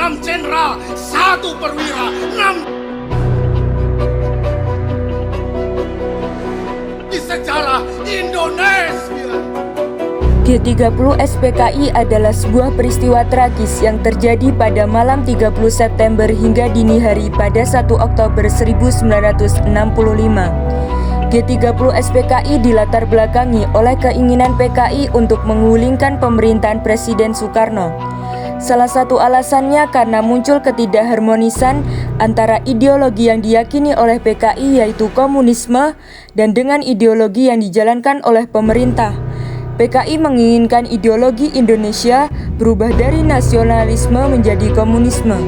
6 jenderal, 1 perwira, 6 di sejarah Indonesia. G30 SPKI adalah sebuah peristiwa tragis yang terjadi pada malam 30 September hingga dini hari pada 1 Oktober 1965. G30 SPKI dilatar belakangi oleh keinginan PKI untuk menggulingkan pemerintahan Presiden Soekarno. Salah satu alasannya karena muncul ketidakharmonisan antara ideologi yang diyakini oleh PKI yaitu komunisme dan dengan ideologi yang dijalankan oleh pemerintah. PKI menginginkan ideologi Indonesia berubah dari nasionalisme menjadi komunisme.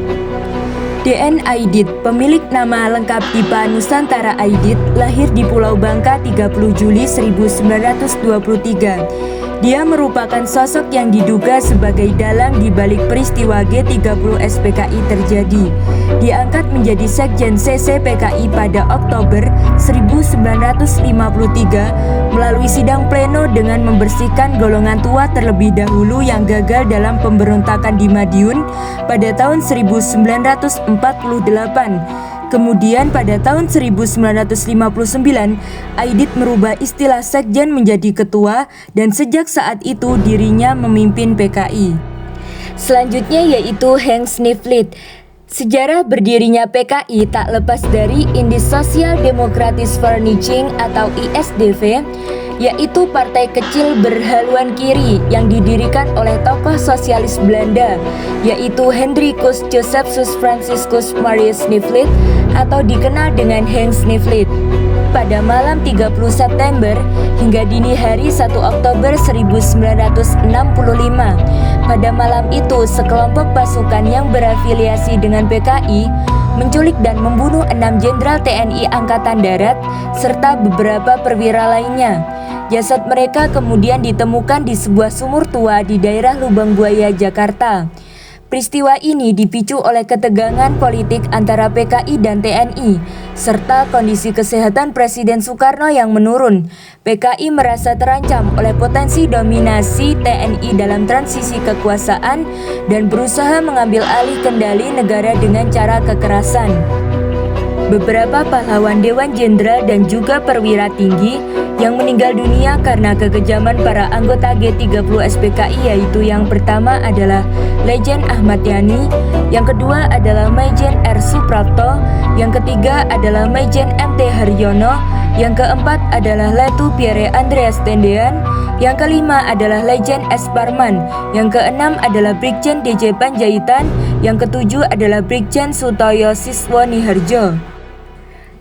DN Aidit, pemilik nama lengkap Dipa Nusantara Aidit, lahir di Pulau Bangka 30 Juli 1923. Dia merupakan sosok yang diduga sebagai dalang di balik peristiwa G30 SPKI terjadi. Diangkat menjadi Sekjen CC PKI pada Oktober 1953 melalui sidang pleno dengan membersihkan golongan tua terlebih dahulu yang gagal dalam pemberontakan di Madiun pada tahun 1948. Kemudian pada tahun 1959, Aidit merubah istilah sekjen menjadi ketua dan sejak saat itu dirinya memimpin PKI. Selanjutnya yaitu Henk Snifflit. Sejarah berdirinya PKI tak lepas dari Indische Social Democratische Vereniging atau ISDV, yaitu partai kecil berhaluan kiri yang didirikan oleh tokoh sosialis Belanda, yaitu Hendrikus Josephus Franciscus Marius Snifflit atau dikenal dengan Henk Snifflit. Pada malam 30 September hingga dini hari 1 Oktober 1965, pada malam itu sekelompok pasukan yang berafiliasi dengan PKI menculik dan membunuh 6 jenderal TNI Angkatan Darat serta beberapa perwira lainnya. Jasad mereka kemudian ditemukan di sebuah sumur tua di daerah Lubang Buaya, Jakarta. Peristiwa ini dipicu oleh ketegangan politik antara PKI dan TNI, serta kondisi kesehatan Presiden Soekarno yang menurun. PKI merasa terancam oleh potensi dominasi TNI dalam transisi kekuasaan dan berusaha mengambil alih kendali negara dengan cara kekerasan. Beberapa pahlawan Dewan Jenderal dan juga perwira tinggi yang meninggal dunia karena kekejaman para anggota G30 SPKI yaitu yang pertama adalah Lejen Ahmad Yani, yang kedua adalah Maijen R. Suprapto, yang ketiga adalah Maijen MT Haryono, yang keempat adalah Letu Pierre Andreas Tendean, yang kelima adalah Lejen S. Parman, yang keenam adalah Brigjen DJ Panjaitan, yang ketujuh adalah Brigjen Sutoyo Siswo Niharjo.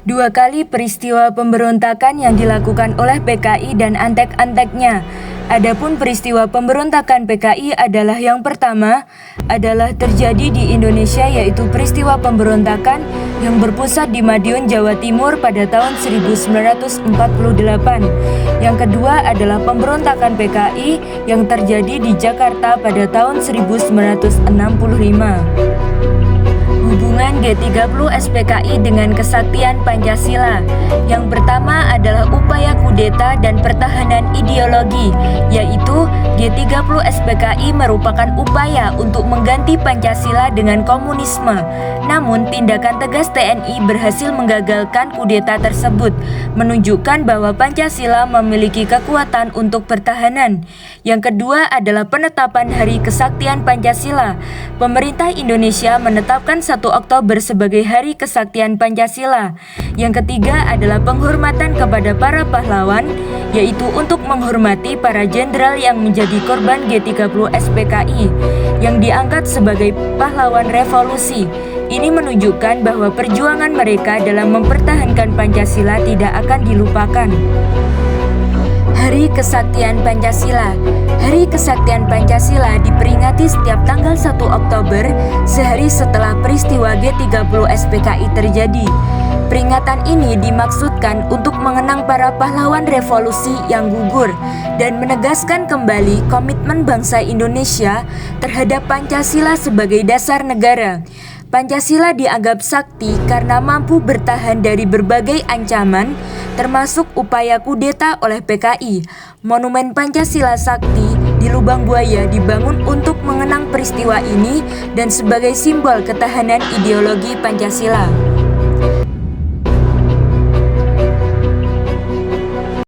2 kali peristiwa pemberontakan yang dilakukan oleh PKI dan antek-anteknya. Adapun peristiwa pemberontakan PKI adalah yang pertama adalah terjadi di Indonesia yaitu peristiwa pemberontakan yang berpusat di Madiun, Jawa Timur pada tahun 1948. Yang kedua adalah pemberontakan PKI yang terjadi di Jakarta pada tahun 1965. Hubungan G30 SPKI dengan kesaktian Pancasila. Yang pertama adalah upaya kudeta dan pertahanan ideologi, yaitu G30 SPKI merupakan upaya untuk mengganti Pancasila dengan komunisme. Namun tindakan tegas TNI berhasil menggagalkan kudeta tersebut, menunjukkan bahwa Pancasila memiliki kekuatan untuk pertahanan. Yang kedua adalah penetapan Hari Kesaktian Pancasila. Pemerintah Indonesia menetapkan 1 Oktober sebagai Hari Kesaktian Pancasila. Yang ketiga adalah penghormatan kepada para pahlawan, yaitu untuk menghormati para jenderal yang menjadi korban G30 SPKI, yang diangkat sebagai pahlawan revolusi. Ini menunjukkan bahwa perjuangan mereka dalam mempertahankan Pancasila tidak akan dilupakan. Hari Kesaktian Pancasila. Hari Kesaktian Pancasila diperingati setiap tanggal 1 Oktober, sehari setelah peristiwa G30 SPKI terjadi. Peringatan ini dimaksudkan untuk mengenang para pahlawan revolusi yang gugur dan menegaskan kembali komitmen bangsa Indonesia terhadap Pancasila sebagai dasar negara. Pancasila dianggap sakti karena mampu bertahan dari berbagai ancaman, termasuk upaya kudeta oleh PKI. Monumen Pancasila Sakti di Lubang Buaya dibangun untuk mengenang peristiwa ini dan sebagai simbol ketahanan ideologi Pancasila.